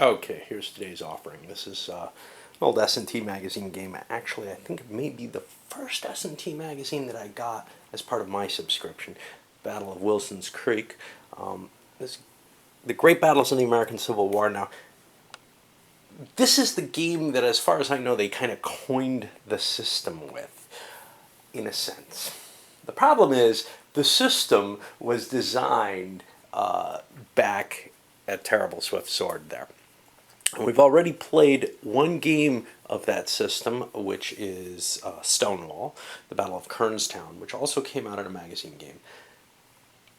Okay, here's today's offering. This is an old S&T magazine game. Actually, I think it may be the first S&T magazine that I got as part of my subscription. Battle of Wilson's Creek. This, the Great Battles in the American Civil War. Now, this is the game that, as far as I know, they kind of coined the system with, in a sense. The problem is, the system was designed back at Terrible Swift Sword there. We've already played one game of that system, which is Stonewall, the Battle of Kernstown, which also came out in a magazine game.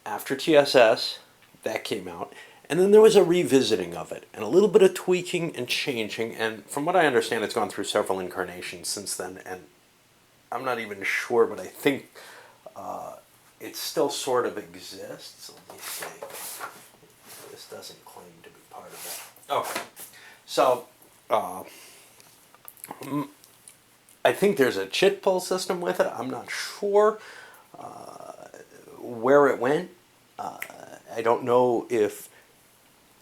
After TSS, that came out, and then there was a revisiting of it, and a little bit of tweaking and changing, and from what I understand, it's gone through several incarnations since then, and I'm not even sure, but I think it still sort of exists. Let me see. This doesn't claim to be part of that. Okay. So, I think there's a chit pull system with it. I'm not sure where it went. I don't know if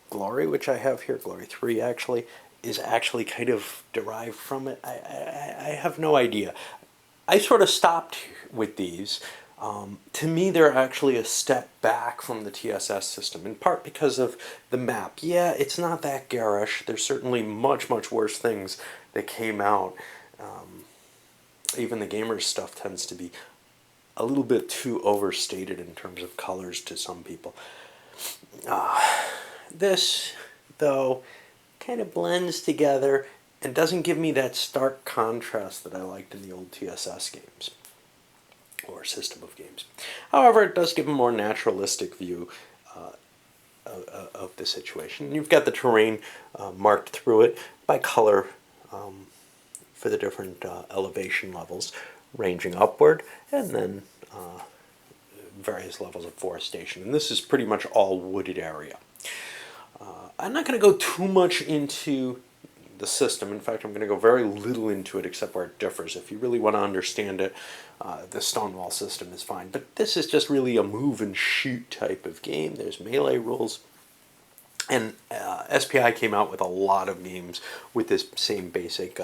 Glory, which I have here, Glory 3 actually, is actually kind of derived from it. I have no idea. I sort of stopped with these. To me, they're actually a step back from the TSS system, in part because of the map. Yeah, it's not that garish. There's certainly much, much worse things that came out. Even the gamers stuff tends to be a little bit too overstated in terms of colors to some people. This, though, kind of blends together and doesn't give me that stark contrast that I liked in the old TSS games, or system of games. However, it does give a more naturalistic view of the situation. You've got the terrain marked through it by color for the different elevation levels, ranging upward, and then various levels of forestation. And this is pretty much all wooded area. I'm not going to go too much into the system. In fact, I'm going to go very little into it except where it differs. If you really want to understand it, the Stonewall system is fine. But this is just really a move and shoot type of game. There's melee rules. And SPI came out with a lot of games with this same basic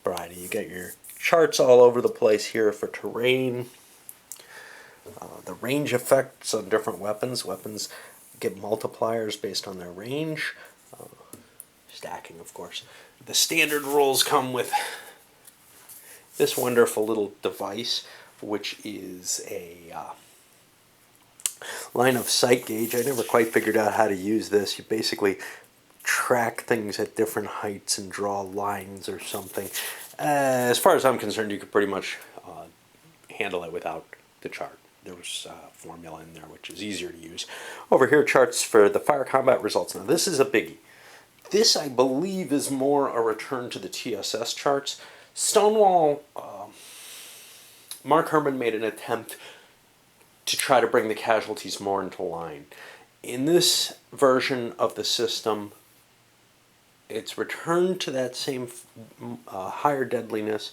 variety. You get your charts all over the place here for terrain. The range effects on different weapons. Weapons get multipliers based on their range. Stacking, of course. The standard rules come with this wonderful little device, which is a line of sight gauge. I never quite figured out how to use this. You basically track things at different heights and draw lines or something. As far as I'm concerned, you could pretty much handle it without the chart. There was a formula in there which is easier to use. Over here, charts for the fire combat results. Now, this is a biggie. This, I believe, is more a return to the TSS charts. Stonewall, Mark Herman made an attempt to try to bring the casualties more into line. In this version of the system, it's returned to that same higher deadliness.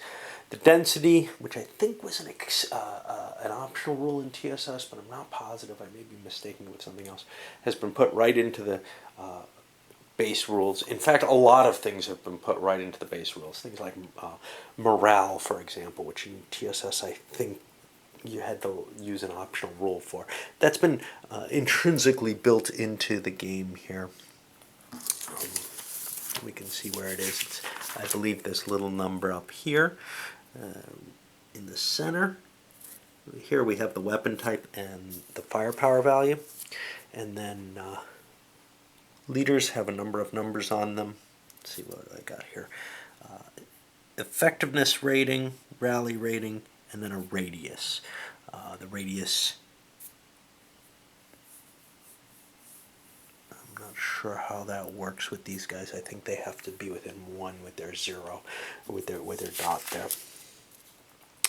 The density, which I think was an optional rule in TSS, but I'm not positive, I may be mistaken with something else, has been put right into the base rules. In fact, a lot of things have been put right into the base rules. Things like morale, for example, which in TSS I think you had to use an optional rule for. That's been intrinsically built into the game here. We can see where it is. It's, I believe, this little number up here in the center. Here we have the weapon type and the firepower value. And then leaders have a number of numbers on them. Let's see what I got here. Effectiveness rating, rally rating, and then a radius. The radius, I'm not sure how that works with these guys. I think they have to be within 1 with their 0, with their dot there.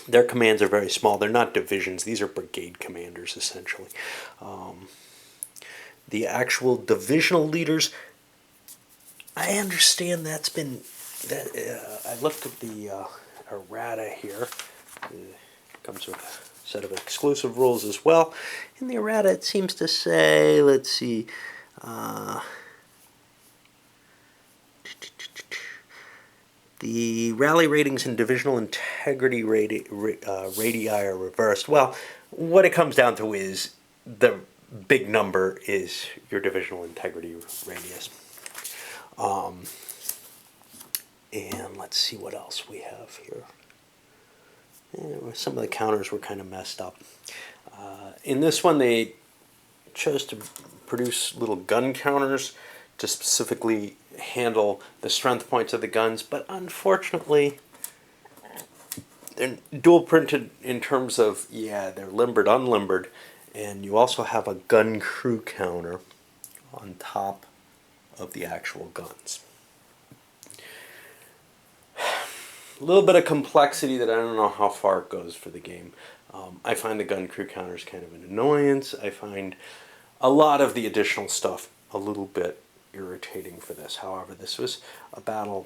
Their commands are very small. They're not divisions. These are brigade commanders, essentially. The actual divisional leaders, I understand that's been... I looked at the errata here. It comes with a set of exclusive rules as well. In the errata, it seems to say, let's see, The rally ratings and divisional integrity radii are reversed. Well, what it comes down to is the big number is your divisional integrity radius. And let's see what else we have here. Some of the counters were kind of messed up. In this one, they chose to produce little gun counters to specifically handle the strength points of the guns, but unfortunately, they're dual printed in terms of, yeah, they're limbered, unlimbered, and you also have a gun crew counter on top of the actual guns. A little bit of complexity that I don't know how far it goes for the game. I find the gun crew counters kind of an annoyance. I find a lot of the additional stuff a little bit irritating for this. However, this was a battle,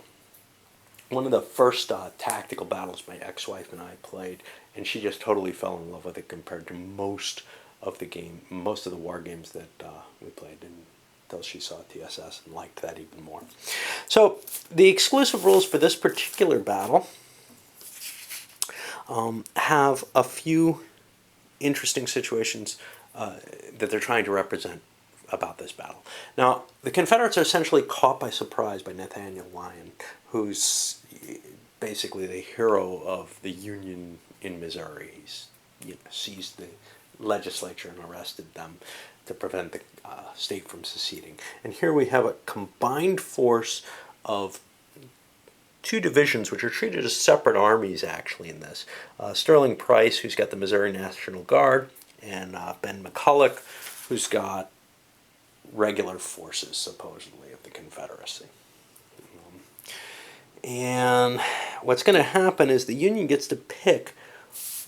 one of the first tactical battles my ex-wife and I played, and she just totally fell in love with it compared to most of the war games that we played until she saw TSS and liked that even more. So the exclusive rules for this particular battle have a few interesting situations that they're trying to represent about this battle. Now, the Confederates are essentially caught by surprise by Nathaniel Lyon, who's basically the hero of the Union in Missouri. He's seized the legislature and arrested them to prevent the state from seceding. And here we have a combined force of two divisions, which are treated as separate armies, actually, in this. Sterling Price, who's got the Missouri National Guard, and Ben McCulloch, who's got regular forces, supposedly, of the Confederacy. And what's going to happen is the Union gets to pick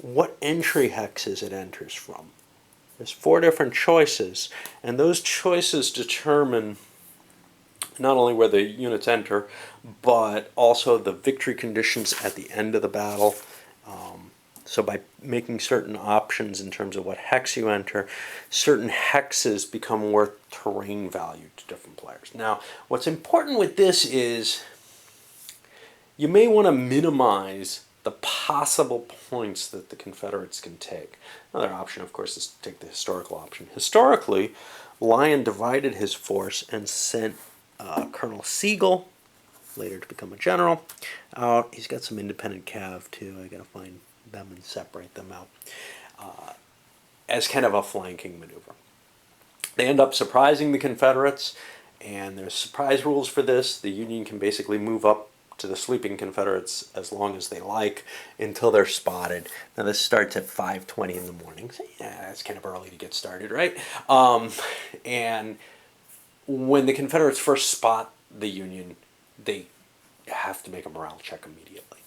what entry hexes it enters from. There's 4 different choices, and those choices determine not only where the units enter, but also the victory conditions at the end of the battle. So by making certain options in terms of what hex you enter, certain hexes become worth terrain value to different players. Now, what's important with this is you may want to minimize the possible points that the Confederates can take. Another option, of course, is to take the historical option. Historically, Lyon divided his force and sent Colonel Sigel, later to become a general, out. He's got some independent cav, too. I got to find them and separate them out as kind of a flanking maneuver. They end up surprising the Confederates, and there's surprise rules for this. The Union can basically move up to the sleeping Confederates as long as they like until they're spotted. Now this starts at 5:20 in the morning. So yeah, it's kind of early to get started, right? And when the Confederates first spot the Union, they have to make a morale check immediately.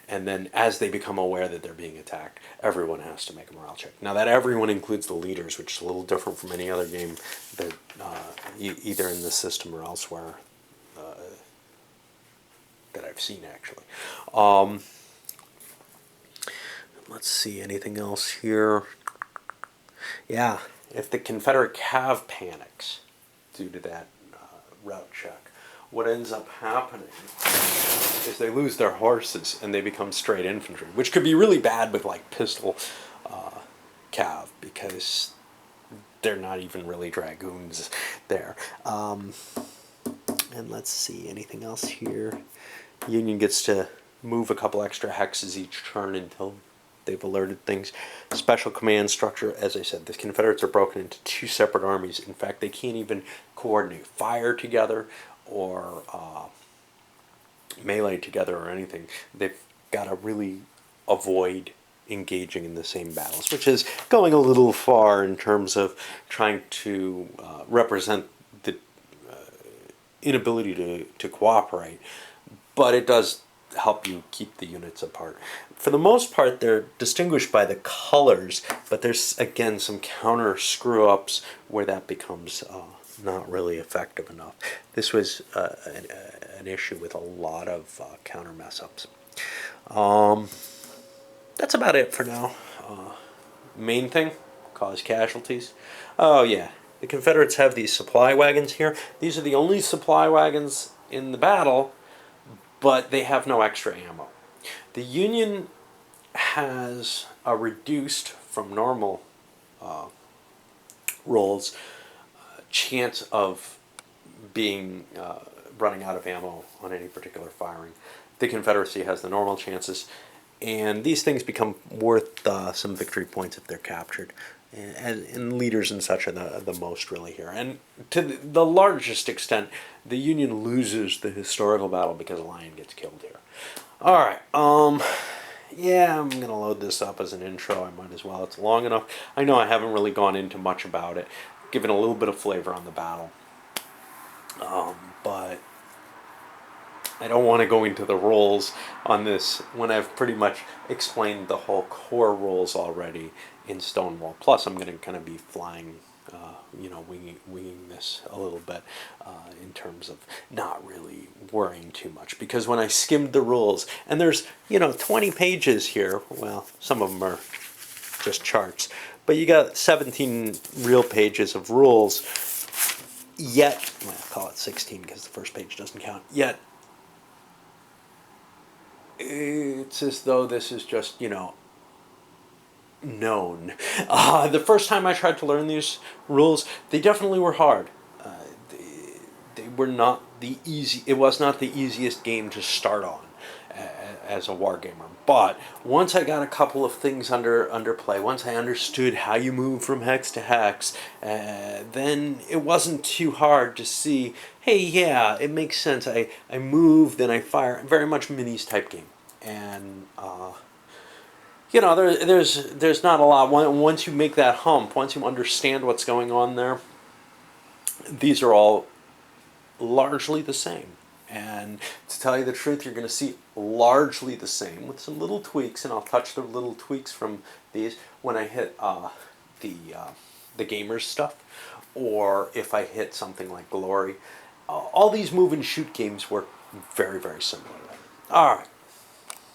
And then as they become aware that they're being attacked, everyone has to make a morale check. Now that everyone includes the leaders, which is a little different from any other game that either in this system or elsewhere that I've seen, actually. Let's see, anything else here? Yeah, if the Confederate cav panics due to that route check, what ends up happening is they lose their horses and they become straight infantry, which could be really bad with like pistol cav because they're not even really dragoons there. And let's see, anything else here? Union gets to move a couple extra hexes each turn until they've alerted things. Special command structure, as I said, the Confederates are broken into 2 separate armies. In fact, they can't even coordinate fire together or melee together or anything. They've got to really avoid engaging in the same battles, which is going a little far in terms of trying to represent the inability to cooperate, but it does help you keep the units apart. For the most part, they're distinguished by the colors, but there's, again, some counter screw-ups where that becomes not really effective enough. This was an issue with a lot of counter mess-ups. That's about it for now. Main thing, cause casualties. Oh yeah, the Confederates have these supply wagons here. These are the only supply wagons in the battle, but they have no extra ammo. The Union has a reduced from normal rolls chance of being running out of ammo on any particular firing. The Confederacy has the normal chances, and these things become worth some victory points if they're captured. And leaders and such are the most really here. And to the largest extent, the Union loses the historical battle because Lyon gets killed here. All right. Yeah, I'm going to load this up as an intro. I might as well. It's long enough. I know I haven't really gone into much about it, given a little bit of flavor on the battle. But I don't want to go into the roles on this when I've pretty much explained the whole core roles already in Stonewall. Plus, I'm going to kind of be flying, winging this a little bit in terms of not really worrying too much. Because when I skimmed the rules, and there's, 20 pages here, well, some of them are just charts, but you got 17 real pages of rules, yet, well, I'll call it 16 because the first page doesn't count, yet it's as though this is just, known. The first time I tried to learn these rules, they definitely were hard. They were not it was not the easiest game to start on as a wargamer. But once I got a couple of things under play, once I understood how you move from hex to hex, then it wasn't too hard to see, hey, yeah, it makes sense. I move, then I fire. Very much minis type game. And there's not a lot. Once you make that hump, once you understand what's going on there, these are all largely the same. And to tell you the truth, you're going to see largely the same with some little tweaks, and I'll touch the little tweaks from these when I hit the gamers stuff, or if I hit something like Glory. All these move and shoot games work very, very similar. All right.